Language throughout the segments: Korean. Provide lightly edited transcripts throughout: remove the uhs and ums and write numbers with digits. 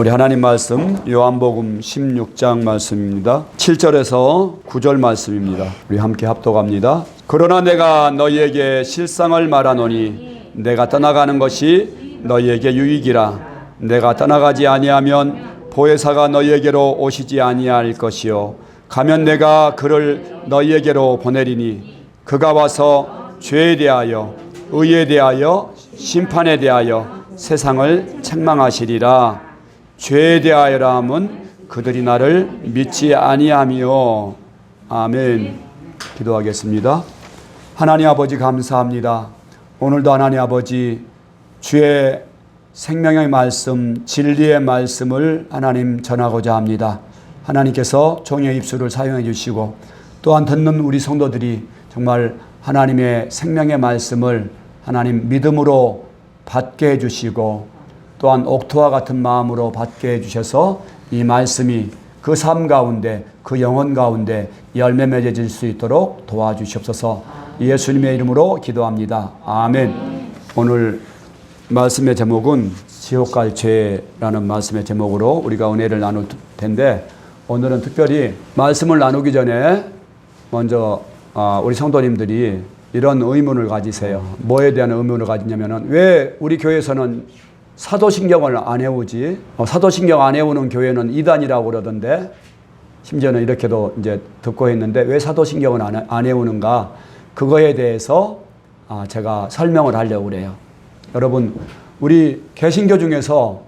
우리 하나님 말씀 요한복음 16장 말씀입니다. 7절에서 9절 말씀입니다. 우리 함께 합독합니다. 그러나 내가 너희에게 실상을 말하노니 내가 떠나가는 것이 너희에게 유익이라. 내가 떠나가지 아니하면 보혜사가 너희에게로 오시지 아니할 것이요 가면 내가 그를 너희에게로 보내리니 그가 와서 죄에 대하여 의에 대하여 심판에 대하여 세상을 책망하시리라. 죄에 대하여라 함은 그들이 나를 믿지 아니하며. 아멘. 기도하겠습니다. 하나님 아버지 감사합니다. 오늘도 하나님 아버지 주의 생명의 말씀, 진리의 말씀을 하나님 전하고자 합니다. 하나님께서 종의 입술을 사용해 주시고 또한 듣는 우리 성도들이 정말 하나님의 생명의 말씀을 하나님 믿음으로 받게 해주시고 또한 옥토와 같은 마음으로 받게 해주셔서 이 말씀이 그 삶 가운데 그 영혼 가운데 열매 맺어질 수 있도록 도와주시옵소서. 예수님의 이름으로 기도합니다. 아멘. 오늘 말씀의 제목은 지옥 갈 죄라는 말씀의 제목으로 우리가 은혜를 나눌 텐데, 오늘은 특별히 말씀을 나누기 전에 먼저 우리 성도님들이 이런 의문을 가지세요. 뭐에 대한 의문을 가지냐면은 왜 우리 교회에서는 사도신경을 안 외우지? 사도신경 안 외우는 교회는 이단이라고 그러던데, 심지어는 이렇게도 이제 듣고 있는데 왜 사도신경을 안 외우는가? 그거에 대해서 제가 설명을 하려고 그래요. 여러분, 우리 개신교 중에서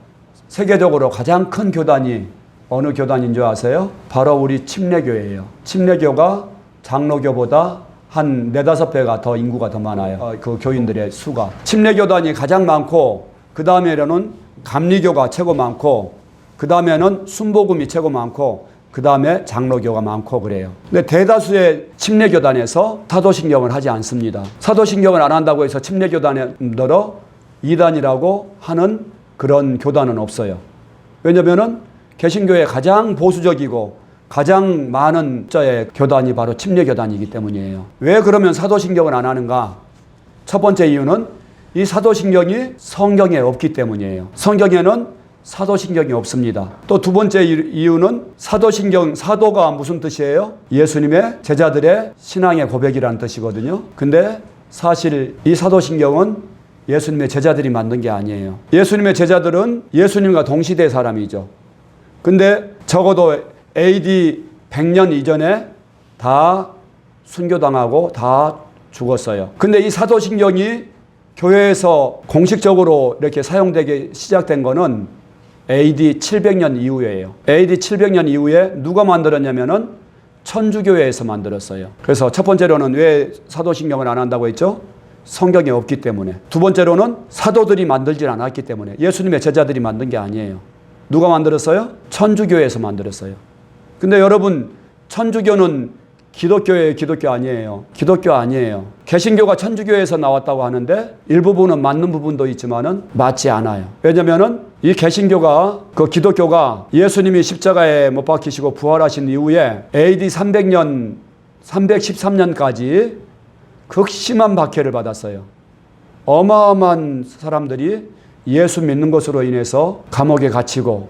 세계적으로 가장 큰 교단이 어느 교단인 줄 아세요? 바로 우리 침례교회예요. 침례교가 장로교보다 한 4-5배가 더 인구가 더 많아요. 그 교인들의 수가. 침례교단이 가장 많고, 그 다음에는 감리교가 최고 많고, 그 다음에는 순복음이 최고 많고, 그 다음에 장로교가 많고 그래요. 근데 대다수의 침례교단에서 사도신경을 하지 않습니다. 사도신경을 안 한다고 해서 침례교단들어 이단이라고 하는 그런 교단은 없어요. 왜냐면은 개신교의 가장 보수적이고 가장 많은 숫자의 교단이 바로 침례교단이기 때문이에요. 왜 그러면 사도신경을 안 하는가? 첫 번째 이유는 이 사도신경이 성경에 없기 때문이에요. 성경에는 사도신경이 없습니다. 또 두 번째 이유는 사도신경, 사도가 무슨 뜻이에요? 예수님의 제자들의 신앙의 고백이라는 뜻이거든요. 근데 사실 이 사도신경은 예수님의 제자들이 만든 게 아니에요. 예수님의 제자들은 예수님과 동시대 사람이죠. 근데 적어도 AD 100년 이전에 다 순교당하고 다 죽었어요. 근데 이 사도신경이 교회에서 공식적으로 이렇게 사용되기 시작된 거는 AD 700년 이후에요. AD 700년 이후에 누가 만들었냐면은 천주교회에서 만들었어요. 그래서 첫 번째로는 왜 사도신경을 안 한다고 했죠? 성경에 없기 때문에. 두 번째로는 사도들이 만들질 않았기 때문에. 예수님의 제자들이 만든 게 아니에요. 누가 만들었어요? 천주교회에서 만들었어요. 근데 여러분, 천주교는 기독교예요, 기독교 아니에요? 기독교 아니에요. 개신교가 천주교에서 나왔다고 하는데 일부분은 맞는 부분도 있지만은 맞지 않아요. 왜냐면은 이 개신교가, 그 기독교가 예수님이 십자가에 못 박히시고 부활하신 이후에 AD 300년, 313년까지 극심한 박해를 받았어요. 어마어마한 사람들이 예수 믿는 것으로 인해서 감옥에 갇히고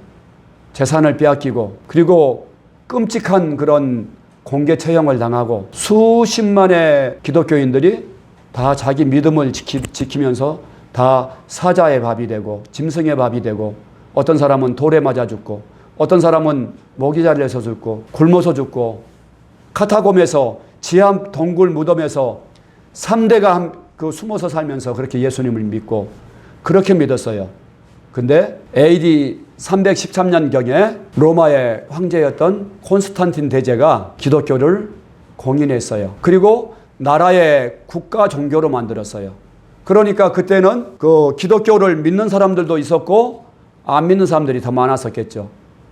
재산을 빼앗기고, 그리고 끔찍한 그런 공개 처형을 당하고, 수십만의 기독교인들이 다 자기 믿음을 지키면서 다 사자의 밥이 되고 짐승의 밥이 되고, 어떤 사람은 돌에 맞아 죽고, 어떤 사람은 모기 잘려서 죽고, 굶어서 죽고, 카타콤에서 지하 동굴 무덤에서 3대가 그 숨어서 살면서 그렇게 예수님을 믿고 그렇게 믿었어요. 근데 AD 313년경에 로마의 황제였던 콘스탄틴 대제가 기독교를 공인했어요. 그리고 나라의 국가 종교로 만들었어요. 그러니까 그때는 그 기독교를 믿는 사람들도 있었고 안 믿는 사람들이 더 많았었겠죠.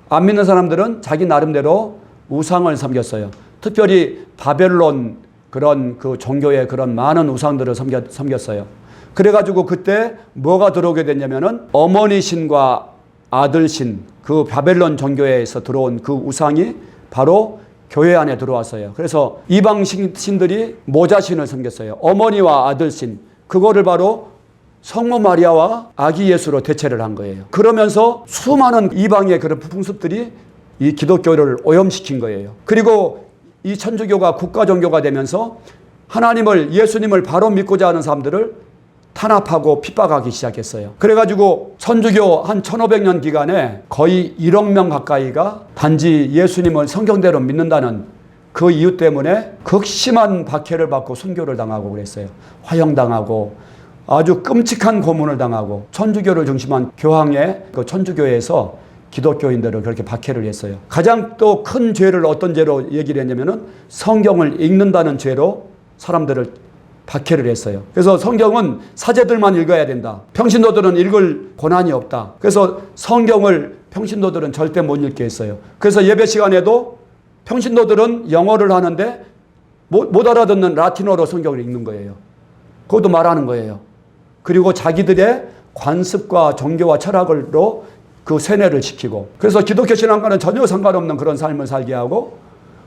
안 믿는 사람들은 자기 나름대로 우상을 섬겼어요. 특별히 바벨론 그런 그 종교의 그런 많은 우상들을 섬겼어요. 그래가지고 그때 뭐가 들어오게 됐냐면은 어머니 신과 아들 신, 그 바벨론 종교에서 들어온 그 우상이 바로 교회 안에 들어왔어요. 그래서 이방 신들이 모자신을 섬겼어요. 어머니와 아들 신, 그거를 바로 성모 마리아와 아기 예수로 대체를 한 거예요. 그러면서 수많은 이방의 그런 풍습들이 이 기독교를 오염시킨 거예요. 그리고 이 천주교가 국가 종교가 되면서 하나님을, 예수님을 바로 믿고자 하는 사람들을 탄압하고 핍박하기 시작했어요. 그래가지고 천주교 한 1500년 기간에 거의 1억 명 가까이가 단지 예수님을 성경대로 믿는다는 그 이유 때문에 극심한 박해를 받고 순교를 당하고 그랬어요. 화형당하고 아주 끔찍한 고문을 당하고, 천주교를 중심한 교황의 그 천주교에서 기독교인들을 그렇게 박해를 했어요. 가장 또 큰 죄를 어떤 죄로 얘기를 했냐면은 성경을 읽는다는 죄로 사람들을 박해를 했어요. 그래서 성경은 사제들만 읽어야 된다. 평신도들은 읽을 권한이 없다. 그래서 성경을 평신도들은 절대 못 읽게 했어요. 그래서 예배 시간에도 평신도들은 영어를 하는데 못 알아듣는 라틴어로 성경을 읽는 거예요. 그것도 말하는 거예요. 그리고 자기들의 관습과 종교와 철학으로 그 세뇌를 시키고, 그래서 기독교 신앙과는 전혀 상관없는 그런 삶을 살게 하고,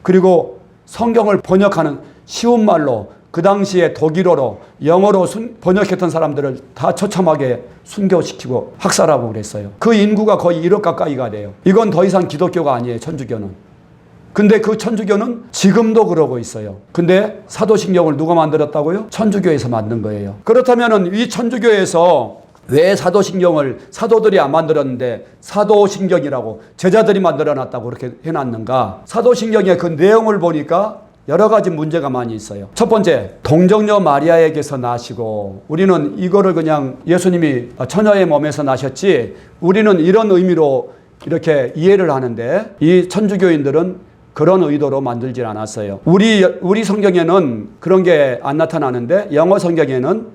그리고 성경을 번역하는 쉬운 말로 그 당시에 독일어로 영어로 번역했던 사람들을 다 처참하게 순교시키고 학살하고 그랬어요. 그 인구가 거의 1억 가까이가 돼요. 이건 더 이상 기독교가 아니에요, 천주교는. 근데 그 천주교는 지금도 그러고 있어요. 근데 사도신경을 누가 만들었다고요? 천주교에서 만든 거예요. 그렇다면 이 천주교에서 왜 사도신경을 사도들이 안 만들었는데 사도신경이라고 제자들이 만들어놨다고 그렇게 해놨는가? 사도신경의 그 내용을 보니까 여러 가지 문제가 많이 있어요. 첫 번째, 동정녀 마리아에게서 나시고, 우리는 이거를 그냥 예수님이 처녀의 몸에서 나셨지, 우리는 이런 의미로 이렇게 이해를 하는데, 이 천주교인들은 그런 의도로 만들질 않았어요. 우리 성경에는 그런 게 안 나타나는데, 영어 성경에는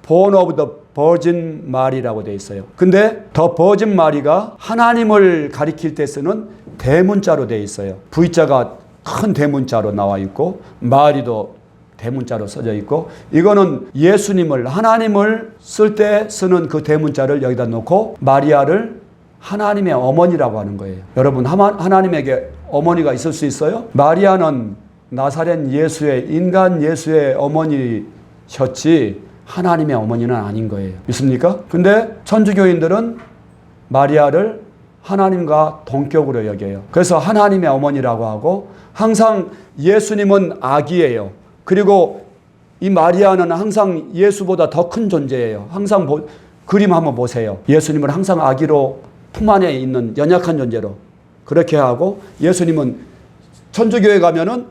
Born of the Virgin Mary라고 되어 있어요. 근데 더 버진 마리가 하나님을 가리킬 때 쓰는 대문자로 되어 있어요. V자가 큰 대문자로 나와 있고, 마리도 대문자로 써져 있고, 이거는 예수님을, 하나님을 쓸 때 쓰는 그 대문자를 여기다 놓고 마리아를 하나님의 어머니라고 하는 거예요. 여러분, 하나님에게 어머니가 있을 수 있어요? 마리아는 나사렛 예수의, 인간 예수의 어머니셨지 하나님의 어머니는 아닌 거예요. 믿습니까? 근데 천주교인들은 마리아를 하나님과 동격으로 여겨요. 그래서 하나님의 어머니라고 하고, 항상 예수님은 아기예요. 그리고 이 마리아는 항상 예수보다 더 큰 존재예요. 항상 그림 한번 보세요. 예수님을 항상 아기로 품 안에 있는 연약한 존재로 그렇게 하고, 예수님은 천주교에 가면은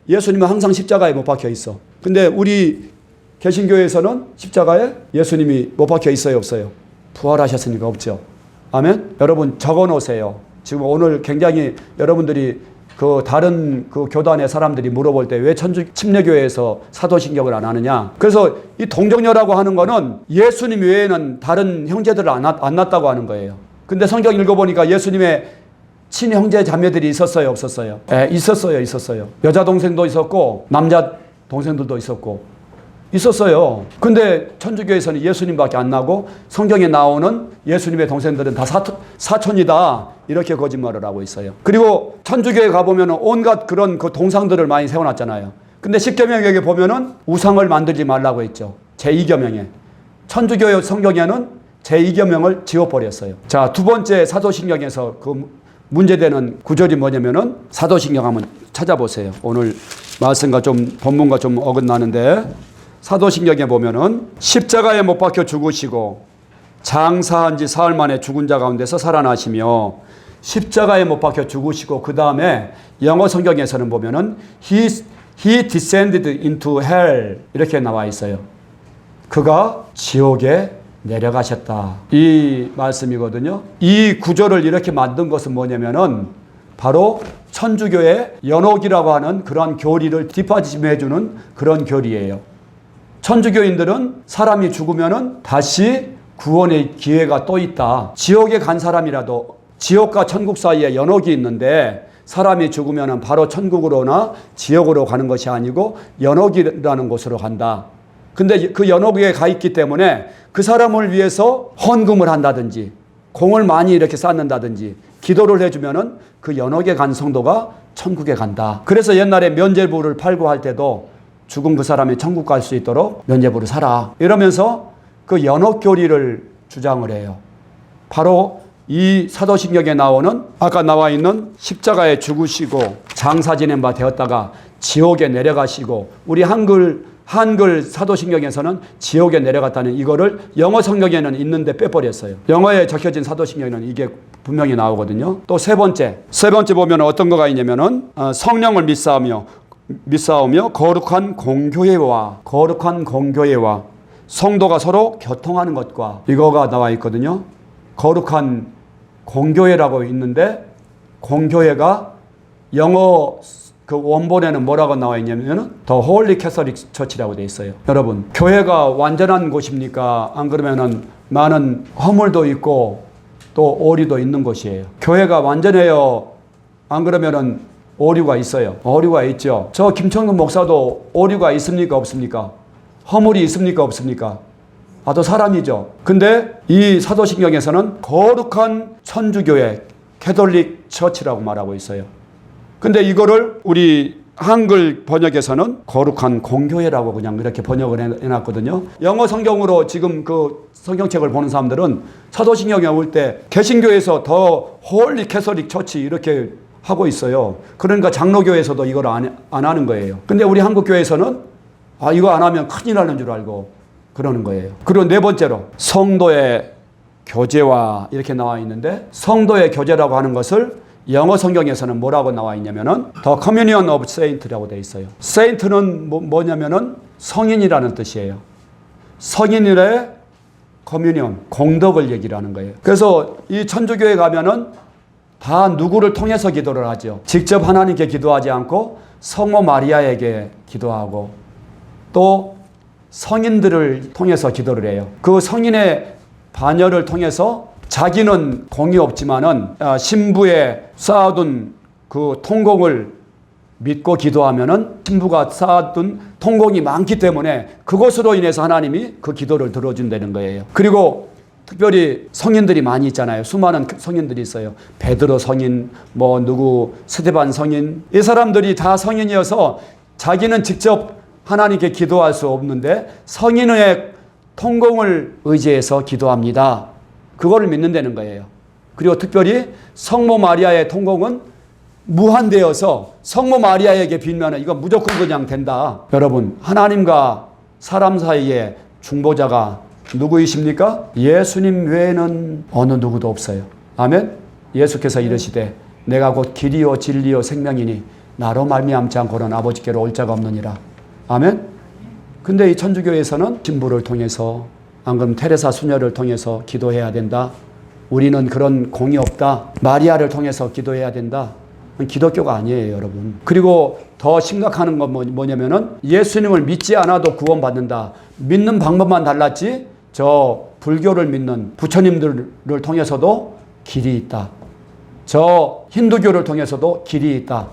예수님은 항상 십자가에 못 박혀 있어. 근데 우리 개신교에서는 십자가에 예수님이 못 박혀 있어요, 없어요? 부활하셨으니까 없죠. 아멘? 여러분 적어 놓으세요. 지금 오늘 굉장히 여러분들이 그 다른 그 교단의 사람들이 물어볼 때 왜 침례교회에서 사도신경을 안 하느냐. 그래서 이 동정녀라고 하는 거는 예수님 외에는 다른 형제들을 안 낳았다고 하는 거예요. 근데 성경 읽어보니까 예수님의 친형제 자매들이 있었어요, 없었어요? 네, 있었어요. 여자 동생도 있었고 남자 동생들도 있었어요. 근데 천주교에서는 예수님밖에 안 나고, 성경에 나오는 예수님의 동생들은 다 사촌이다, 이렇게 거짓말을 하고 있어요. 그리고 천주교에 가보면 온갖 그런 그 동상들을 많이 세워놨잖아요. 근데 십계명에 보면은 우상을 만들지 말라고 했죠. 제2계명에. 천주교 성경에는 제2계명을 지워버렸어요. 자, 두 번째 사도신경에서 그 문제되는 구절이 뭐냐면은, 사도신경 한번 찾아보세요. 오늘 말씀과 좀 본문과 좀 어긋나는데, 사도신경에 보면은 십자가에 못 박혀 죽으시고 장사한 지 사흘 만에 죽은 자 가운데서 살아나시며, 십자가에 못 박혀 죽으시고, 그 다음에 영어 성경에서는 보면은 He descended into hell 이렇게 나와 있어요. 그가 지옥에 내려가셨다, 이 말씀이거든요. 이 구절을 이렇게 만든 것은 뭐냐면은 바로 천주교의 연옥이라고 하는 그러한 교리를 뒷받침해주는 그런 교리예요. 천주교인들은 사람이 죽으면은 다시 구원의 기회가 또 있다. 지옥에 간 사람이라도, 지옥과 천국 사이에 연옥이 있는데 사람이 죽으면은 바로 천국으로나 지옥으로 가는 것이 아니고 연옥이라는 곳으로 간다. 근데 그 연옥에 가 있기 때문에 그 사람을 위해서 헌금을 한다든지 공을 많이 이렇게 쌓는다든지 기도를 해주면은 그 연옥에 간 성도가 천국에 간다. 그래서 옛날에 면죄부를 팔고 할 때도 죽은 그 사람이 천국 갈 수 있도록 면죄부를 사라, 이러면서 그 연옥교리를 주장을 해요. 바로 이 사도신경에 나오는 아까 나와 있는 십자가에 죽으시고 장사 지낸 바 되었다가 지옥에 내려가시고 우리 한글 사도신경에서는 지옥에 내려갔다는 이거를 영어 성경에는 있는데 빼버렸어요. 영어에 적혀진 사도신경에는 이게 분명히 나오거든요. 또 세 번째 보면 어떤 거가 있냐면은 성령을 믿사오며 거룩한 공교회와 성도가 서로 교통하는 것과 이거가 나와 있거든요. 거룩한 공교회라고 있는데 공교회가 영어 그 원본에는 뭐라고 나와 있냐면은 The Holy Catholic Church라고 되어 있어요. 여러분, 교회가 완전한 곳입니까? 안 그러면은 많은 허물도 있고 또 오류도 있는 곳이에요. 교회가 완전해요? 안 그러면은 오류가 있어요. 오류가 있죠. 저 김청근 목사도 오류가 있습니까? 없습니까? 허물이 있습니까? 없습니까? 또 사람이죠. 근데 이 사도신경에서는 거룩한 천주교회 캐톨릭 처치라고 말하고 있어요. 근데 이거를 우리 한글 번역에서는 거룩한 공교회라고 그냥 이렇게 번역을 해놨거든요. 영어 성경으로 지금 그 성경책을 보는 사람들은 사도신경에 올 때 개신교에서 더 홀리 캐서릭 처치 이렇게 하고 있어요. 그러니까 장로교에서도 이걸 안 하는 거예요. 근데 우리 한국교회에서는 이거 안 하면 큰일 나는 줄 알고 그러는 거예요. 그리고 네 번째로 성도의 교제와 이렇게 나와 있는데 성도의 교제라고 하는 것을 영어 성경에서는 뭐라고 나와 있냐면은 The Communion of Saints라고 되어 있어요. Saint는 뭐냐면은 성인이라는 뜻이에요. 성인의 커뮤니언, 공덕을 얘기를 하는 거예요. 그래서 이 천주교에 가면은 다 누구를 통해서 기도를 하죠. 직접 하나님께 기도하지 않고 성모 마리아에게 기도하고 또 성인들을 통해서 기도를 해요. 그 성인의 반열을 통해서 자기는 공이 없지만은 신부의 쌓아둔 그 통공을 믿고 기도하면은 신부가 쌓아둔 통공이 많기 때문에 그것으로 인해서 하나님이 그 기도를 들어준다는 거예요. 그리고 특별히 성인들이 많이 있잖아요. 수많은 성인들이 있어요. 베드로 성인, 스데반 성인. 이 사람들이 다 성인이어서 자기는 직접 하나님께 기도할 수 없는데 성인의 통공을 의지해서 기도합니다. 그거를 믿는다는 거예요. 그리고 특별히 성모 마리아의 통공은 무한되어서 성모 마리아에게 빌면 이건 무조건 그냥 된다. 여러분, 하나님과 사람 사이에 중보자가 누구이십니까? 예수님 외에는 어느 누구도 없어요. 아멘. 예수께서 이르시되 내가 곧 길이요 진리요 생명이니 나로 말미암지 않고는 아버지께로 올 자가 없느니라. 아멘. 근데 이 천주교에서는 신부를 통해서 안 그러면 테레사 수녀를 통해서 기도해야 된다. 우리는 그런 공이 없다. 마리아를 통해서 기도해야 된다. 기독교가 아니에요, 여러분. 그리고 더 심각한 건 뭐냐면은 예수님을 믿지 않아도 구원받는다. 믿는 방법만 달랐지 저 불교를 믿는 부처님들을 통해서도 길이 있다. 저 힌두교를 통해서도 길이 있다.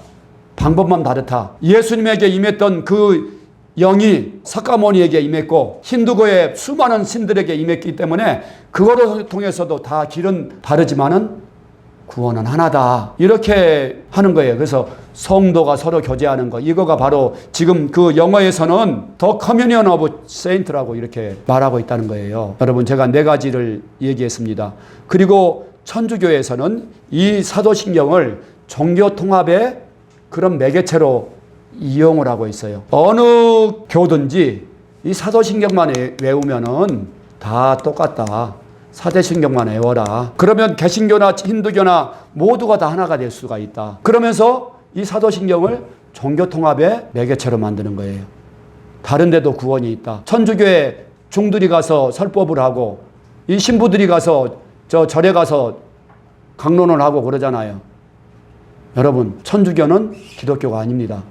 방법만 다르다. 예수님에게 임했던 그 영이 사카모니에게 임했고 힌두교의 수많은 신들에게 임했기 때문에 그거를 통해서도 다 길은 다르지만은 구원은 하나다. 이렇게 하는 거예요. 그래서 성도가 서로 교제하는 거. 이거가 바로 지금 그 영어에서는 The Communion of Saints라고 이렇게 말하고 있다는 거예요. 여러분, 제가 네 가지를 얘기했습니다. 그리고 천주교에서는 이 사도신경을 종교 통합의 그런 매개체로 이용을 하고 있어요. 어느 교든지 이 사도신경만 외우면은 다 똑같다. 사도신경만 외워라. 그러면 개신교나 힌두교나 모두가 다 하나가 될 수가 있다. 그러면서 이 사도신경을 종교통합의 매개체로 만드는 거예요. 다른 데도 구원이 있다. 천주교에 중들이 가서 설법을 하고 이 신부들이 가서 절에 가서 강론을 하고 그러잖아요. 여러분, 천주교는 기독교가 아닙니다.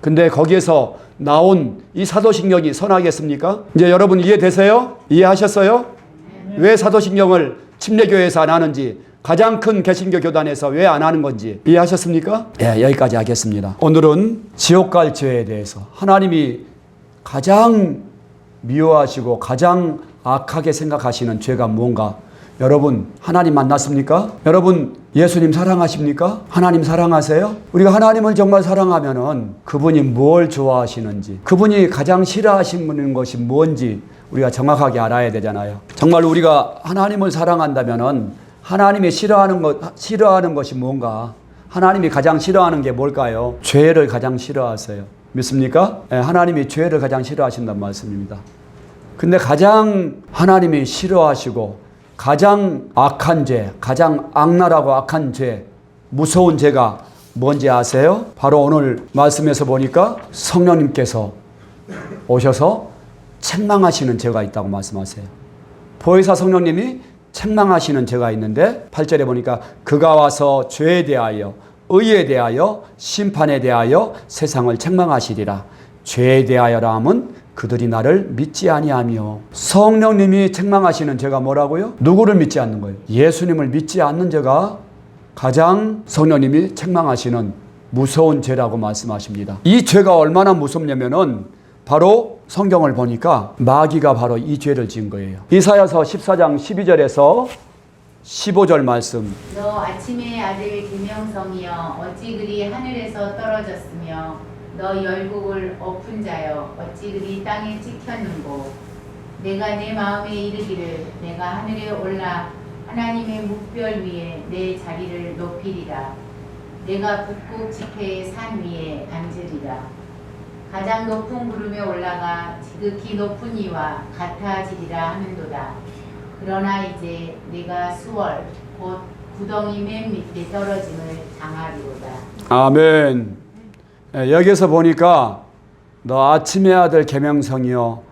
근데 거기에서 나온 이 사도신경이 선하겠습니까? 이제 여러분 이해되세요? 이해하셨어요? 왜 사도신경을 침례교회에서 안 하는지, 가장 큰 개신교 교단에서 왜 안 하는 건지 이해하셨습니까? 네, 여기까지 하겠습니다. 오늘은 지옥 갈 죄에 대해서 하나님이 가장 미워하시고 가장 악하게 생각하시는 죄가 무언가? 여러분, 하나님 만났습니까? 여러분, 예수님 사랑하십니까? 하나님 사랑하세요? 우리가 하나님을 정말 사랑하면은 그분이 뭘 좋아하시는지, 그분이 가장 싫어하시는 것이 뭔지 우리가 정확하게 알아야 되잖아요. 정말 우리가 하나님을 사랑한다면은 하나님이 싫어하는 것이 뭔가? 하나님이 가장 싫어하는 게 뭘까요? 죄를 가장 싫어하세요. 믿습니까? 네, 하나님이 죄를 가장 싫어하신단 말씀입니다. 근데 가장 하나님이 싫어하시고 가장 악한 죄, 가장 악랄하고 악한 죄, 무서운 죄가 뭔지 아세요? 바로 오늘 말씀에서 보니까 성령님께서 오셔서 책망하시는 죄가 있다고 말씀하세요. 보혜사 성령님이 책망하시는 죄가 있는데 8절에 보니까 그가 와서 죄에 대하여 의에 대하여 심판에 대하여 세상을 책망하시리라. 죄에 대하여라 함은 그들이 나를 믿지 아니하며. 성령님이 책망하시는 죄가 뭐라고요? 누구를 믿지 않는 거예요? 예수님을 믿지 않는 죄가 가장 성령님이 책망하시는 무서운 죄라고 말씀하십니다. 이 죄가 얼마나 무섭냐면은 바로 성경을 보니까 마귀가 바로 이 죄를 지은 거예요. 이사야서 14장 12절에서 15절 말씀. 너 아침의 아들 김영성이여 어찌 그리 하늘에서 떨어졌으며 너 열국을 엎은 자여 어찌 그리 땅에 찍혔는고. 내가 내 마음에 이르기를 내가 하늘에 올라 하나님의 묵별 위에 내 자리를 높이리라. 내가 북극 지폐의 산 위에 앉으리라. 가장 높은 구름에 올라가 지극히 높은 이와 같아지리라 하는도다. 그러나 이제 내가 수월 곧 구덩이 맨 밑에 떨어짐을 당하리로다. 아멘. 여기서 보니까 너 아침의 아들 계명성이여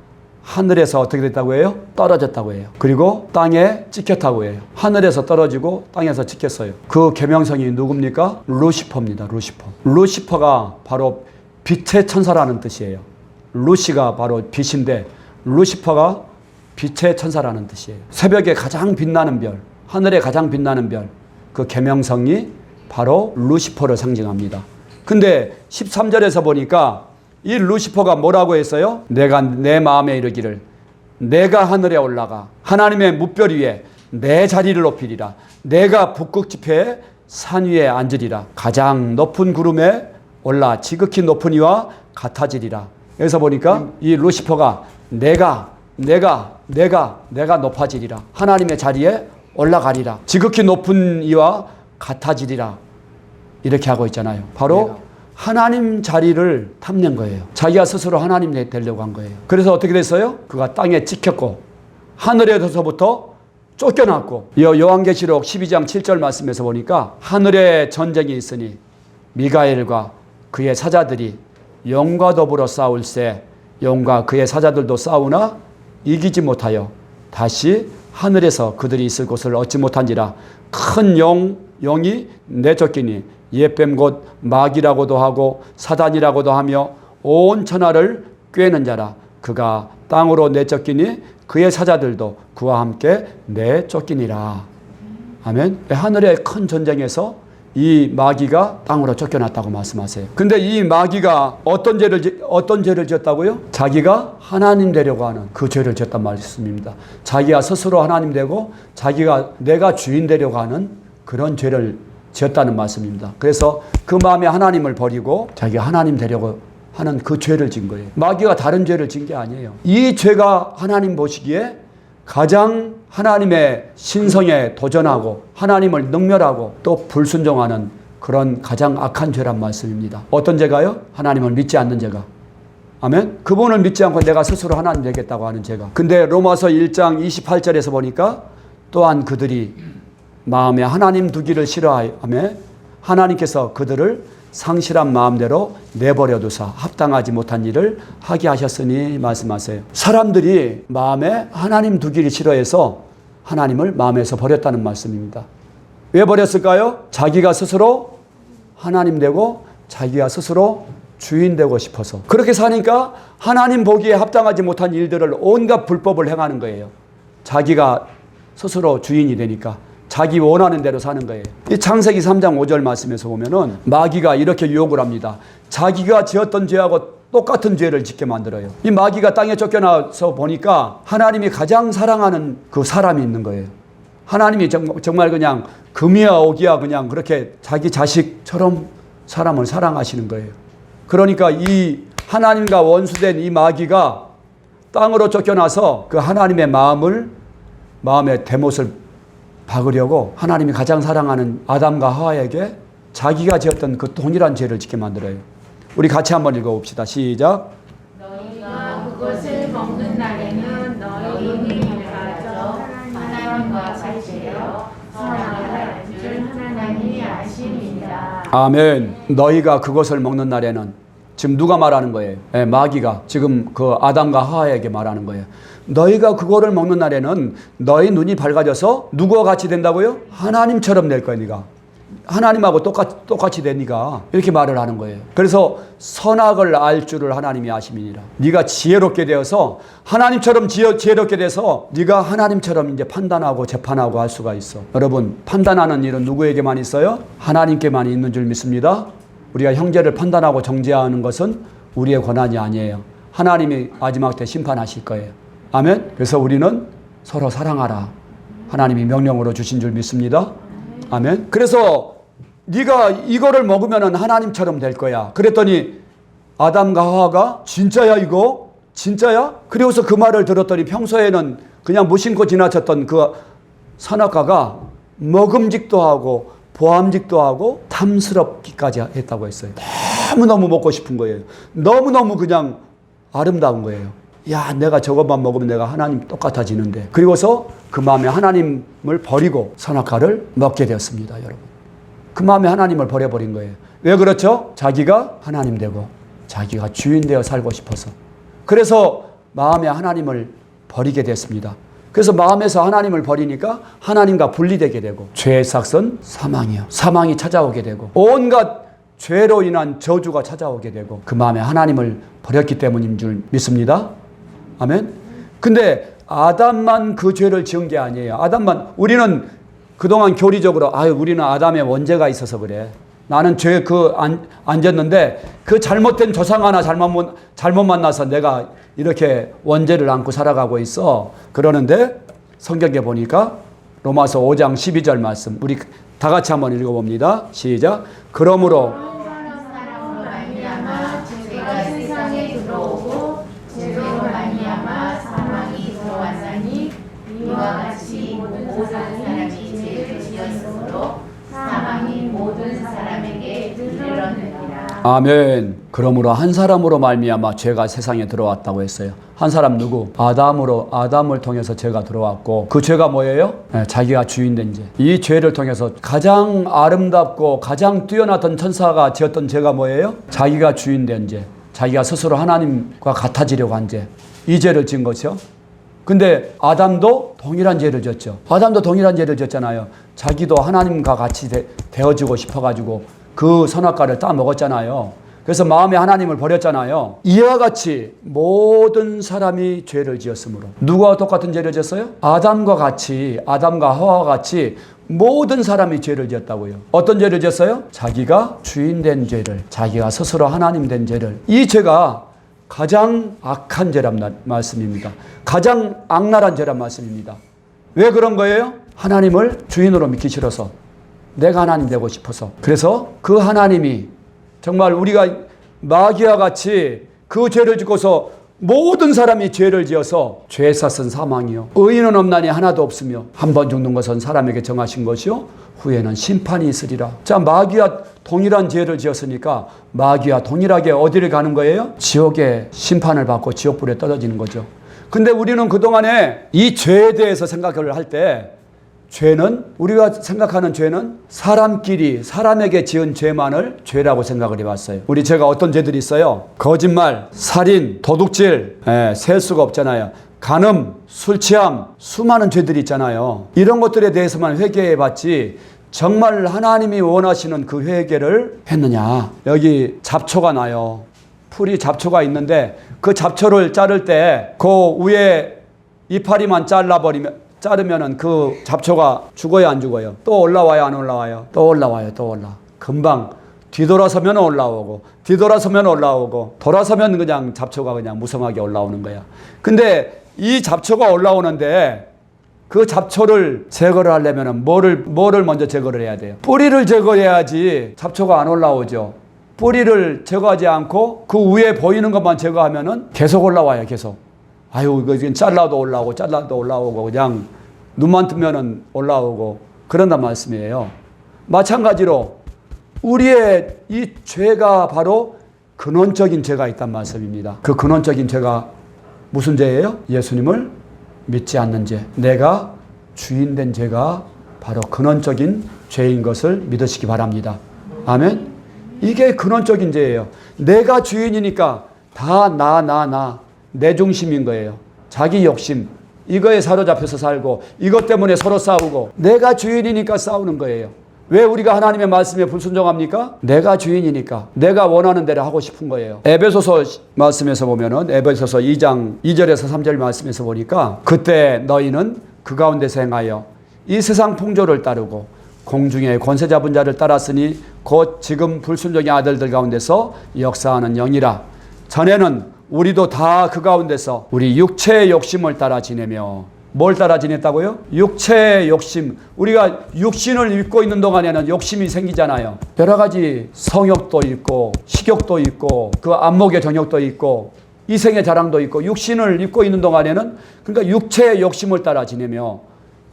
하늘에서 어떻게 됐다고 해요? 떨어졌다고 해요. 그리고 땅에 찍혔다고 해요. 하늘에서 떨어지고 땅에서 찍혔어요. 그 계명성이 누굽니까? 루시퍼입니다. 루시퍼. 루시퍼가 바로 빛의 천사라는 뜻이에요. 루시가 바로 빛인데 루시퍼가 빛의 천사라는 뜻이에요. 새벽에 가장 빛나는 별, 하늘에 가장 빛나는 별, 그 계명성이 바로 루시퍼를 상징합니다. 근데 13절에서 보니까 이 루시퍼가 뭐라고 했어요? 내가 내 마음에 이르기를 내가 하늘에 올라가 하나님의 묵별 위에 내 자리를 높이리라. 내가 북극 지폐의 산 위에 앉으리라. 가장 높은 구름에 올라 지극히 높은 이와 같아지리라. 여기서 보니까 이 루시퍼가 내가 높아지리라. 하나님의 자리에 올라가리라. 지극히 높은 이와 같아지리라. 이렇게 하고 있잖아요. 바로 하나님 자리를 탐낸 거예요. 자기가 스스로 하나님 되려고 한 거예요. 그래서 어떻게 됐어요? 그가 땅에 찍혔고 하늘에서부터 쫓겨났고. 요한계시록 12장 7절 말씀에서 보니까 하늘에 전쟁이 있으니 미가엘과 그의 사자들이 영과 더불어 싸울세 영과 그의 사자들도 싸우나 이기지 못하여 다시 하늘에서 그들이 있을 곳을 얻지 못한지라. 큰 영이 내쫓기니 옛뱀 곧 마귀라고도 하고 사단이라고도 하며 온 천하를 꿰는 자라. 그가 땅으로 내쫓기니 그의 사자들도 그와 함께 내쫓기니라. 아멘. 하늘의 큰 전쟁에서 이 마귀가 땅으로 쫓겨났다고 말씀하세요. 근데 이 마귀가 어떤 죄를 지었다고요? 자기가 하나님 되려고 하는 그 죄를 지었단 말씀입니다. 자기가 스스로 하나님 되고 자기가 내가 주인 되려고 하는 그런 죄를 지었다는 말씀입니다. 그래서 그 마음에 하나님을 버리고 자기가 하나님 되려고 하는 그 죄를 진 거예요. 마귀가 다른 죄를 진 게 아니에요. 이 죄가 하나님 보시기에 가장 하나님의 신성에 도전하고 하나님을 능멸하고 또 불순종하는 그런 가장 악한 죄란 말씀입니다. 어떤 죄가요? 하나님을 믿지 않는 죄가. 아멘. 그분을 믿지 않고 내가 스스로 하나님 되겠다고 하는 죄가. 근데 로마서 1장 28절에서 보니까 또한 그들이 마음에 하나님 두기를 싫어하며 하나님께서 그들을 상실한 마음대로 내버려 두사 합당하지 못한 일을 하게 하셨으니 말씀하세요. 사람들이 마음에 하나님 두기를 싫어해서 하나님을 마음에서 버렸다는 말씀입니다. 왜 버렸을까요? 자기가 스스로 하나님 되고 자기가 스스로 주인 되고 싶어서. 그렇게 사니까 하나님 보기에 합당하지 못한 일들을 온갖 불법을 행하는 거예요. 자기가 스스로 주인이 되니까. 자기 원하는 대로 사는 거예요. 이 창세기 3장 5절 말씀에서 보면은 마귀가 이렇게 유혹을 합니다. 자기가 지었던 죄하고 똑같은 죄를 짓게 만들어요. 이 마귀가 땅에 쫓겨나서 보니까 하나님이 가장 사랑하는 그 사람이 있는 거예요. 하나님이 정말 그냥 금이야 옥이야 그냥 그렇게 자기 자식처럼 사람을 사랑하시는 거예요. 그러니까 이 하나님과 원수된 이 마귀가 땅으로 쫓겨나서 그 하나님의 마음의 대못을 박으려고 하나님이 가장 사랑하는 아담과 하와에게 자기가 지었던 그 동일한 죄를 짓게 만들어요. 우리 같이 한번 읽어봅시다. 시작. 너희가 그것을 먹는 날에는 너희 눈이 밝아져 하나님과 같이 되어 선악을 줄 하나님이 아심이다. 아멘. 너희가 그것을 먹는 날에는, 지금 누가 말하는 거예요? 마귀가 지금 그 아담과 하와에게 말하는 거예요. 너희가 그거를 먹는 날에는 너희 눈이 밝아져서 누구와 같이 된다고요? 하나님처럼 될 거야. 네가 하나님하고 똑같이 돼. 네가 이렇게 말을 하는 거예요. 그래서 선악을 알 줄을 하나님이 아심이니라. 네가 지혜롭게 되어서 하나님처럼 지혜롭게 돼서 네가 하나님처럼 이제 판단하고 재판하고 할 수가 있어. 여러분, 판단하는 일은 누구에게만 있어요? 하나님께만 있는 줄 믿습니다. 우리가 형제를 판단하고 정죄하는 것은 우리의 권한이 아니에요. 하나님이 마지막 때 심판하실 거예요. 아멘. 그래서 우리는 서로 사랑하라. 하나님이 명령으로 주신 줄 믿습니다. 아멘. 그래서 네가 이거를 먹으면 하나님처럼 될 거야. 그랬더니 아담과 하와가 진짜야 이거? 진짜야? 그리고서 그 말을 들었더니 평소에는 그냥 무심코 지나쳤던 그 선악과가 먹음직도 하고 보암직도 하고 탐스럽기까지 했다고 했어요. 너무너무 먹고 싶은 거예요. 너무너무 그냥 아름다운 거예요. 야, 내가 저것만 먹으면 내가 하나님 똑같아지는데. 그리고서 그 마음에 하나님을 버리고 선악과를 먹게 되었습니다, 여러분. 그 마음에 하나님을 버려버린 거예요. 왜 그렇죠? 자기가 하나님 되고 자기가 주인 되어 살고 싶어서. 그래서 마음에 하나님을 버리게 됐습니다. 그래서 마음에서 하나님을 버리니까 하나님과 분리되게 되고 죄의 삭은 사망이요. 사망이 찾아오게 되고 온갖 죄로 인한 저주가 찾아오게 되고 그 마음에 하나님을 버렸기 때문인 줄 믿습니다. 아멘. 근데 아담만 그 죄를 지은 게 아니에요. 아담만, 우리는 그동안 교리적으로 우리는 아담의 원죄가 있어서 그래. 나는 죄 안 졌는데 그 잘못된 조상 하나 잘못 만나서 내가 이렇게 원죄를 안고 살아가고 있어. 그러는데 성경에 보니까 로마서 5장 12절 말씀 우리 다 같이 한번 읽어봅니다. 시작. 그러므로 사랑으로 말미암아 죄가 세상에 들어오고 죄로 말미암아 사망이 들어왔나니 이와 같이 모든 사람이 죄를 지었으므로 사망이 모든 사람에게 이르렀느니라. 아멘. 그러므로 한 사람으로 말미암아 죄가 세상에 들어왔다고 했어요. 한 사람 누구? 아담을 통해서 죄가 들어왔고 그 죄가 뭐예요? 자기가 주인 된 죄. 이 죄를 통해서 가장 아름답고 가장 뛰어났던 천사가 지었던 죄가 뭐예요? 자기가 주인 된 죄. 자기가 스스로 하나님과 같아지려고 한 죄. 이 죄를 지은 것이요. 근데 아담도 동일한 죄를 졌죠. 아담도 동일한 죄를 졌잖아요. 자기도 하나님과 같이 되어지고 싶어가지고 그 선악과를 따 먹었잖아요. 그래서 마음에 하나님을 버렸잖아요. 이와 같이 모든 사람이 죄를 지었으므로. 누구와 똑같은 죄를 지었어요? 아담과 하와와 같이 모든 사람이 죄를 지었다고요. 어떤 죄를 지었어요? 자기가 주인 된 죄를, 자기가 스스로 하나님 된 죄를. 이 죄가 가장 악한 죄란 말씀입니다. 가장 악랄한 죄란 말씀입니다. 왜 그런 거예요? 하나님을 주인으로 믿기 싫어서, 내가 하나님 되고 싶어서. 그래서 그 하나님이 정말 우리가 마귀와 같이 그 죄를 짓고서 모든 사람이 죄를 지어서 죄 샀은 사망이요. 의인은 없나니 하나도 없으며 한 번 죽는 것은 사람에게 정하신 것이요. 후에는 심판이 있으리라. 자, 마귀와 동일한 죄를 지었으니까 마귀와 동일하게 어디를 가는 거예요? 지옥에 심판을 받고 지옥불에 떨어지는 거죠. 근데 우리는 그동안에 이 죄에 대해서 생각을 할 때 우리가 생각하는 죄는 사람에게 지은 죄만을 죄라고 생각을 해왔어요. 제가 어떤 죄들이 있어요? 거짓말, 살인, 도둑질, 셀 수가 없잖아요. 간음, 술 취함, 수많은 죄들이 있잖아요. 이런 것들에 대해서만 회개해봤지 정말 하나님이 원하시는 그 회개를 했느냐. 여기 잡초가 나요. 풀이 잡초가 있는데 그 잡초를 자를 때 그 위에 이파리만 자르면은 그 잡초가 죽어요, 안 죽어요? 또 올라와요, 안 올라와요? 또 올라와요. 금방 뒤돌아서면 올라오고 돌아서면 그냥 잡초가 그냥 무성하게 올라오는 거야. 근데 이 잡초가 올라오는데 그 잡초를 제거를 하려면 뭐를 먼저 제거를 해야 돼요? 뿌리를 제거해야지 잡초가 안 올라오죠. 뿌리를 제거하지 않고 그 위에 보이는 것만 제거하면은 계속 올라와요, 계속. 아유, 이거 잘라도 올라오고, 그냥 눈만 뜨면은 올라오고, 그런단 말씀이에요. 마찬가지로 우리의 이 죄가 바로 근원적인 죄가 있단 말씀입니다. 그 근원적인 죄가 무슨 죄예요? 예수님을 믿지 않는 죄. 내가 주인 된 죄가 바로 근원적인 죄인 것을 믿으시기 바랍니다. 아멘? 이게 근원적인 죄예요. 내가 주인이니까 다 내 중심인 거예요. 자기 욕심, 이거에 사로잡혀서 살고 이것 때문에 서로 싸우고 내가 주인이니까 싸우는 거예요. 왜 우리가 하나님의 말씀에 불순종합니까? 내가 주인이니까 내가 원하는 대로 하고 싶은 거예요. 에베소서 말씀에서 보면은 에베소서 2장 2절에서 3절 말씀에서 보니까 그때 너희는 그 가운데서 행하여 이 세상 풍조를 따르고 공중의 권세 잡은 자를 따랐으니 곧 지금 불순종의 아들들 가운데서 역사하는 영이라. 전에는 우리도 다 그 가운데서 우리 육체의 욕심을 따라 지내며 뭘 따라 지냈다고요? 육체의 욕심. 우리가 육신을 입고 있는 동안에는 욕심이 생기잖아요. 여러 가지 성욕도 있고 식욕도 있고 그 안목의 정욕도 있고 이생의 자랑도 있고 육신을 입고 있는 동안에는 그러니까 육체의 욕심을 따라 지내며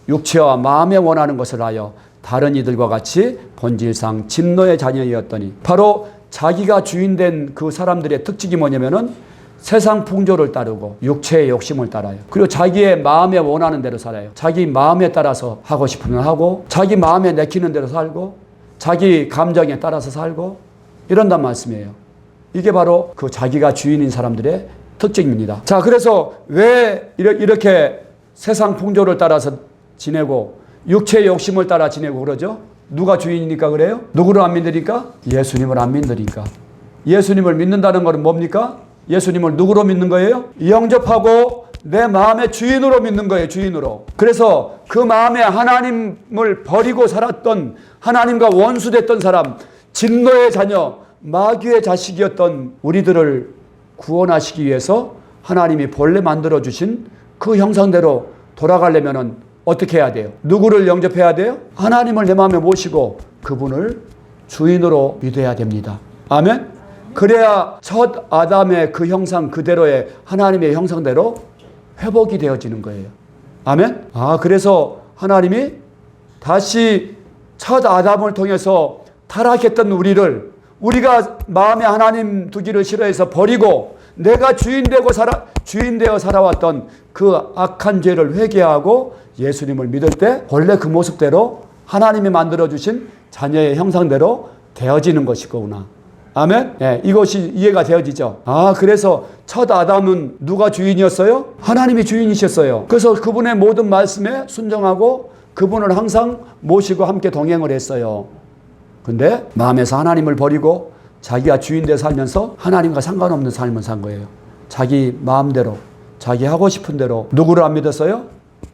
육체와 마음에 원하는 것을 하여 다른 이들과 같이 본질상 진노의 자녀이었더니 바로 자기가 주인된 그 사람들의 특징이 뭐냐면은 세상 풍조를 따르고 육체의 욕심을 따라요. 그리고 자기의 마음에 원하는 대로 살아요. 자기 마음에 따라서 하고 싶으면 하고 자기 마음에 내키는 대로 살고 자기 감정에 따라서 살고 이런단 말씀이에요. 이게 바로 그 자기가 주인인 사람들의 특징입니다. 자, 그래서 왜 이렇게 세상 풍조를 따라서 지내고 육체의 욕심을 따라 지내고 그러죠? 누가 주인이니까 그래요? 누구를 안 믿으니까? 예수님을 안 믿으니까. 예수님을 믿는다는 것은 뭡니까? 예수님을 누구로 믿는 거예요? 영접하고 내 마음의 주인으로 믿는 거예요. 주인으로. 그래서 그 마음에 하나님을 버리고 살았던 하나님과 원수됐던 사람, 진노의 자녀, 마귀의 자식이었던 우리들을 구원하시기 위해서 하나님이 본래 만들어주신 그 형상대로 돌아가려면 어떻게 해야 돼요? 누구를 영접해야 돼요? 하나님을 내 마음에 모시고 그분을 주인으로 믿어야 됩니다. 아멘? 그래야 첫 아담의 그 형상 그대로의 하나님의 형상대로 회복이 되어지는 거예요. 아멘? 그래서 하나님이 다시 첫 아담을 통해서 타락했던 우리가 마음에 하나님 두기를 싫어해서 버리고 내가 주인되어 살아왔던 그 악한 죄를 회개하고 예수님을 믿을 때 원래 그 모습대로 하나님이 만들어주신 자녀의 형상대로 되어지는 것이구나. 아멘? 네, 이것이 이해가 되어지죠. 그래서 첫 아담은 누가 주인이었어요? 하나님이 주인이셨어요. 그래서 그분의 모든 말씀에 순종하고 그분을 항상 모시고 함께 동행을 했어요. 근데 마음에서 하나님을 버리고 자기가 주인되어 살면서 하나님과 상관없는 삶을 산 거예요. 자기 마음대로, 자기 하고 싶은 대로. 누구를 안 믿었어요?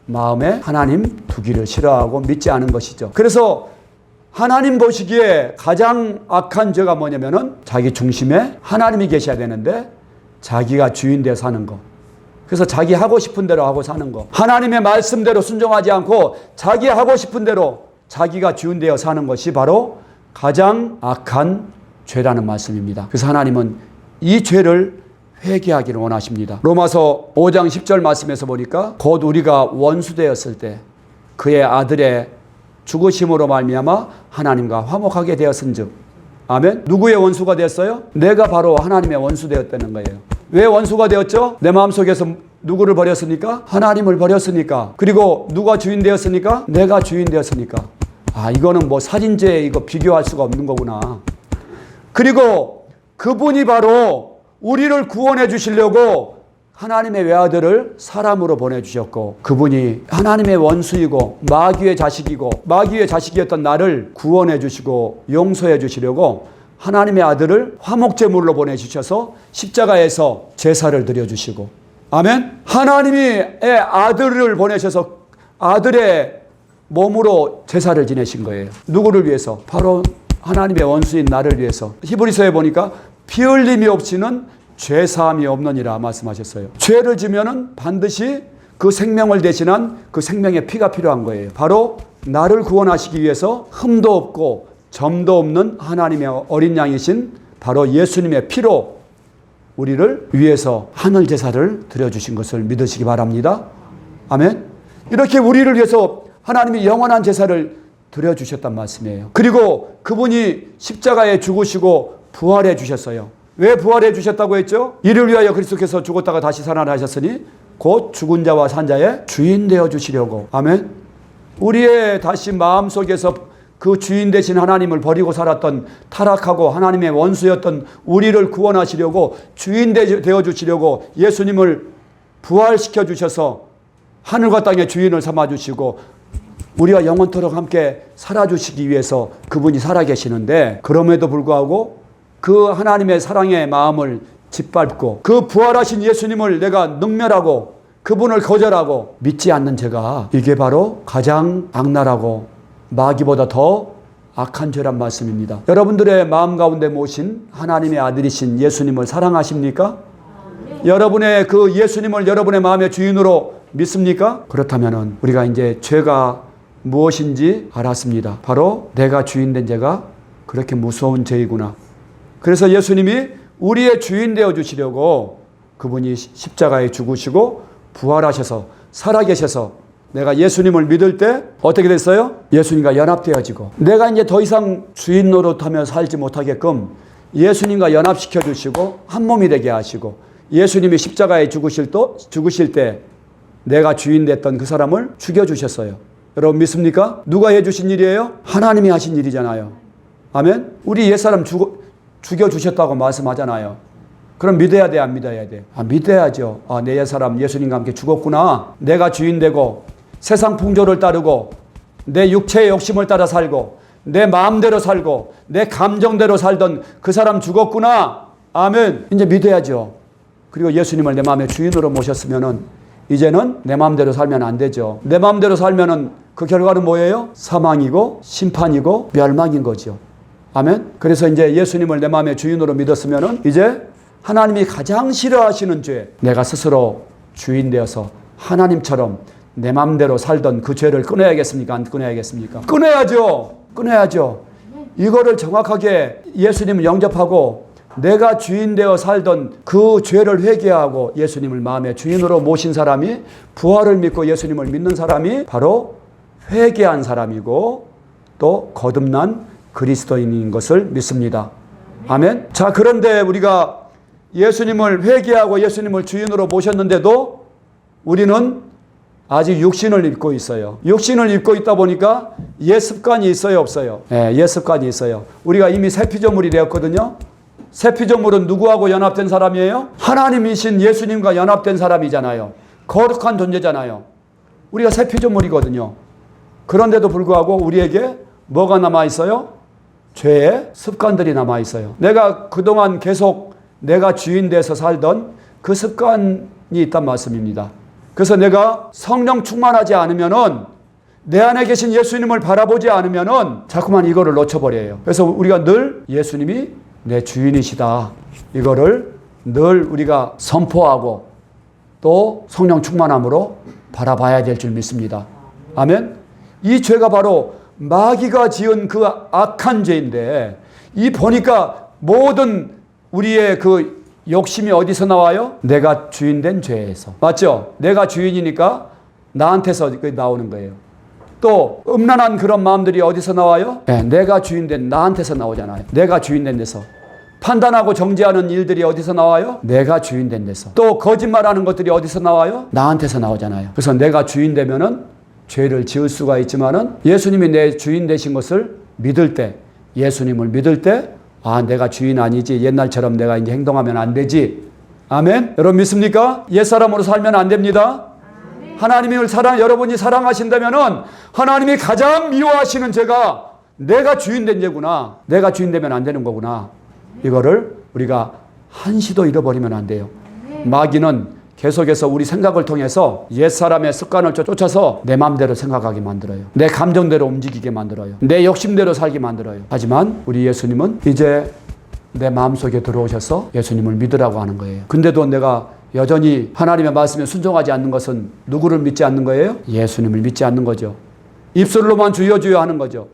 마음에 하나님 두기를 싫어하고 믿지 않은 것이죠. 그래서 하나님 보시기에 가장 악한 죄가 뭐냐면은 자기 중심에 하나님이 계셔야 되는데 자기가 주인되어 사는 거. 그래서 자기 하고 싶은 대로 하고 사는 거. 하나님의 말씀대로 순종하지 않고 자기 하고 싶은 대로 자기가 주인되어 사는 것이 바로 가장 악한 죄라는 말씀입니다. 그래서 하나님은 이 죄를 회개하기를 원하십니다. 로마서 5장 10절 말씀에서 보니까 곧 우리가 원수되었을 때 그의 아들의 죽으심으로 말미암아 하나님과 화목하게 되었은즉. 아멘. 누구의 원수가 되었어요? 내가 바로 하나님의 원수 되었다는 거예요. 왜 원수가 되었죠? 내 마음속에서 누구를 버렸습니까? 하나님을 버렸으니까. 그리고 누가 주인 되었습니까? 내가 주인 되었으니까. 이거는 뭐 사진죄 이거 비교할 수가 없는 거구나. 그리고 그분이 바로 우리를 구원해 주시려고 하나님의 외아들을 사람으로 보내주셨고 그분이 하나님의 원수이고 마귀의 자식이고 마귀의 자식이었던 나를 구원해 주시고 용서해 주시려고 하나님의 아들을 화목제물로 보내주셔서 십자가에서 제사를 드려주시고. 아멘. 하나님의 아들을 보내셔서 아들의 몸으로 제사를 지내신 거예요. 누구를 위해서? 바로 하나님의 원수인 나를 위해서. 히브리서에 보니까 피 흘림이 없이는 죄사함이 없느니라 말씀하셨어요. 죄를 지면은 반드시 그 생명을 대신한 그 생명의 피가 필요한 거예요. 바로 나를 구원하시기 위해서 흠도 없고 점도 없는 하나님의 어린 양이신 바로 예수님의 피로 우리를 위해서 하늘 제사를 드려주신 것을 믿으시기 바랍니다. 아멘. 이렇게 우리를 위해서 하나님이 영원한 제사를 드려주셨단 말씀이에요. 그리고 그분이 십자가에 죽으시고 부활해 주셨어요. 왜 부활해 주셨다고 했죠? 이를 위하여 그리스도께서 죽었다가 다시 살아나셨으니 곧 죽은 자와 산 자의 주인 되어 주시려고. 아멘. 우리의 다시 마음속에서 그 주인 되신 하나님을 버리고 살았던 타락하고 하나님의 원수였던 우리를 구원하시려고 주인 되어 주시려고 예수님을 부활시켜 주셔서 하늘과 땅의 주인을 삼아 주시고 우리가 영원토록 함께 살아주시기 위해서 그분이 살아계시는데, 그럼에도 불구하고 그 하나님의 사랑의 마음을 짓밟고 그 부활하신 예수님을 내가 능멸하고 그분을 거절하고 믿지 않는 죄가, 이게 바로 가장 악랄하고 마귀보다 더 악한 죄란 말씀입니다. 여러분들의 마음 가운데 모신 하나님의 아들이신 예수님을 사랑하십니까? 여러분의 그 예수님을 여러분의 마음의 주인으로 믿습니까? 그렇다면 우리가 이제 죄가 무엇인지 알았습니다. 바로 내가 주인된 죄가 그렇게 무서운 죄이구나. 그래서 예수님이 우리의 주인 되어 주시려고 그분이 십자가에 죽으시고 부활하셔서 살아계셔서 내가 예수님을 믿을 때 어떻게 됐어요? 예수님과 연합되어지고 내가 이제 더 이상 주인 노릇하며 살지 못하게끔 예수님과 연합시켜 주시고 한 몸이 되게 하시고, 예수님이 십자가에 죽으실 때 내가 주인 됐던 그 사람을 죽여주셨어요. 여러분 믿습니까? 누가 해주신 일이에요? 하나님이 하신 일이잖아요. 아멘? 우리 옛사람 죽여주셨다고 말씀하잖아요. 그럼 믿어야 돼, 안 믿어야 돼? 믿어야죠. 내 옛사람 예수님과 함께 죽었구나. 내가 주인 되고 세상 풍조를 따르고 내 육체의 욕심을 따라 살고 내 마음대로 살고 내 감정대로 살던 그 사람 죽었구나. 아멘. 이제 믿어야죠. 그리고 예수님을 내 마음의 주인으로 모셨으면은 이제는 내 마음대로 살면 안 되죠. 내 마음대로 살면은 그 결과는 뭐예요? 사망이고 심판이고 멸망인 거죠. 아멘. 그래서 이제 예수님을 내 마음의 주인으로 믿었으면은 이제 하나님이 가장 싫어하시는 죄, 내가 스스로 주인 되어서 하나님처럼 내 마음대로 살던 그 죄를 끊어야겠습니까? 안 끊어야겠습니까? 끊어야죠. 끊어야죠. 이거를 정확하게 예수님을 영접하고 내가 주인 되어 살던 그 죄를 회개하고 예수님을 마음의 주인으로 모신 사람이, 부활을 믿고 예수님을 믿는 사람이 바로 회개한 사람이고 또 거듭난 그리스도인인 것을 믿습니다. 아멘. 자, 그런데 우리가 예수님을 회개하고 예수님을 주인으로 모셨는데도 우리는 아직 육신을 입고 있어요. 육신을 입고 있다 보니까 옛 습관이 있어요, 없어요? 네, 옛 습관이 있어요. 우리가 이미 새 피조물이 되었거든요. 새 피조물은 누구하고 연합된 사람이에요? 하나님이신 예수님과 연합된 사람이잖아요. 거룩한 존재잖아요. 우리가 새 피조물이거든요. 그런데도 불구하고 우리에게 뭐가 남아있어요? 죄의 습관들이 남아있어요. 내가 그동안 계속 내가 주인 돼서 살던 그 습관이 있단 말씀입니다. 그래서 내가 성령 충만하지 않으면은, 내 안에 계신 예수님을 바라보지 않으면은 자꾸만 이거를 놓쳐버려요. 그래서 우리가 늘 예수님이 내 주인이시다, 이거를 늘 우리가 선포하고 또 성령 충만함으로 바라봐야 될 줄 믿습니다. 아멘. 이 죄가 바로 마귀가 지은 그 악한 죄인데, 이 보니까 모든 우리의 그 욕심이 어디서 나와요? 내가 주인 된 죄에서. 맞죠? 내가 주인이니까 나한테서 나오는 거예요. 또 음란한 그런 마음들이 어디서 나와요? 네, 내가 주인 된 나한테서 나오잖아요. 내가 주인 된 데서. 판단하고 정죄하는 일들이 어디서 나와요? 내가 주인 된 데서. 또 거짓말하는 것들이 어디서 나와요? 나한테서 나오잖아요. 그래서 내가 주인 되면은 죄를 지을 수가 있지만은, 예수님이 내 주인 되신 것을 믿을 때, 예수님을 믿을 때, 내가 주인 아니지, 옛날처럼 내가 이제 행동하면 안 되지. 아멘. 여러분 믿습니까? 옛사람으로 살면 안 됩니다. 하나님을 여러분이 사랑하신다면은 하나님이 가장 미워하시는 죄가 내가 주인 된 죄구나. 내가 주인 되면 안 되는 거구나. 이거를 우리가 한시도 잃어버리면 안 돼요. 마귀는 계속해서 우리 생각을 통해서 옛사람의 습관을 쫓아서 내 마음대로 생각하게 만들어요. 내 감정대로 움직이게 만들어요. 내 욕심대로 살게 만들어요. 하지만 우리 예수님은 이제 내 마음속에 들어오셔서 예수님을 믿으라고 하는 거예요. 근데도 내가 여전히 하나님의 말씀에 순종하지 않는 것은 누구를 믿지 않는 거예요? 예수님을 믿지 않는 거죠. 입술로만 주여 주여 하는 거죠.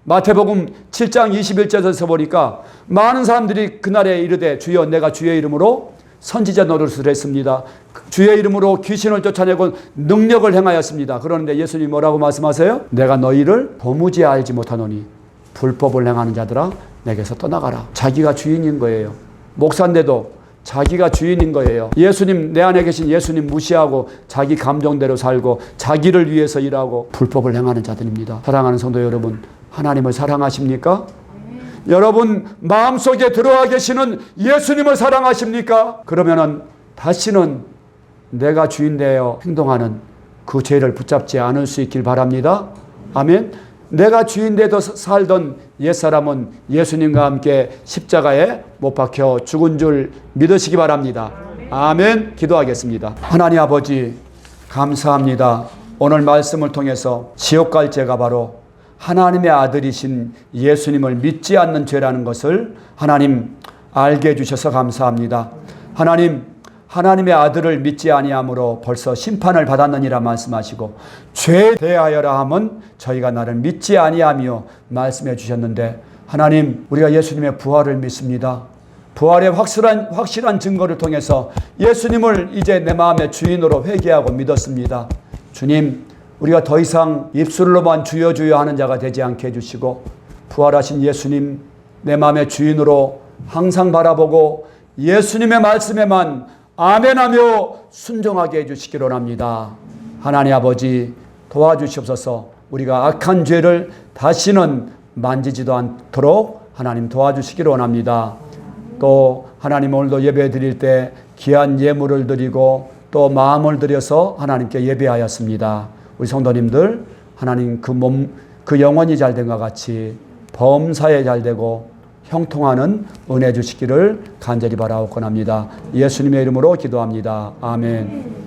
마태복음 7장 21절에서 보니까 많은 사람들이 그날에 이르되 주여 내가 주의 이름으로 선지자 노릇을 했습니다. 주의 이름으로 귀신을 쫓아내고 능력을 행하였습니다. 그런데 예수님이 뭐라고 말씀하세요? 내가 너희를 도무지 알지 못하노니 불법을 행하는 자들아 내게서 떠나가라. 자기가 주인인 거예요. 목사인데도 자기가 주인인 거예요. 예수님, 내 안에 계신 예수님 무시하고 자기 감정대로 살고 자기를 위해서 일하고 불법을 행하는 자들입니다. 사랑하는 성도 여러분, 하나님을 사랑하십니까? 여러분 마음속에 들어와 계시는 예수님을 사랑하십니까? 그러면은 다시는 내가 주인 되어 행동하는 그 죄를 붙잡지 않을 수 있길 바랍니다. 아멘. 내가 주인 되어 살던 옛사람은 예수님과 함께 십자가에 못 박혀 죽은 줄 믿으시기 바랍니다. 아멘. 기도하겠습니다. 하나님 아버지 감사합니다. 오늘 말씀을 통해서 지옥 갈 죄가 바로 하나님의 아들이신 예수님을 믿지 않는 죄라는 것을 하나님 알게 해주셔서 감사합니다. 하나님의 아들을 믿지 아니함으로 벌써 심판을 받았느니라 말씀하시고 죄에 대하여라 함은 저희가 나를 믿지 아니하며 말씀해 주셨는데 하나님 우리가 예수님의 부활을 믿습니다. 부활의 확실한 증거를 통해서 예수님을 이제 내 마음의 주인으로 회개하고 믿었습니다. 주님 우리가 더 이상 입술로만 주여 주여 하는 자가 되지 않게 해주시고 부활하신 예수님 내 마음의 주인으로 항상 바라보고 예수님의 말씀에만 아멘하며 순종하게 해주시기를 원합니다. 하나님 아버지 도와주시옵소서. 우리가 악한 죄를 다시는 만지지도 않도록 하나님 도와주시기를 원합니다. 또 하나님 오늘도 예배 드릴 때 귀한 예물을 드리고 또 마음을 들여서 하나님께 예배하였습니다. 우리 성도님들 하나님 그 영혼이 잘된 것 같이 범사에 잘되고 형통하는 은혜 주시기를 간절히 바라옵곤 합니다. 예수님의 이름으로 기도합니다. 아멘.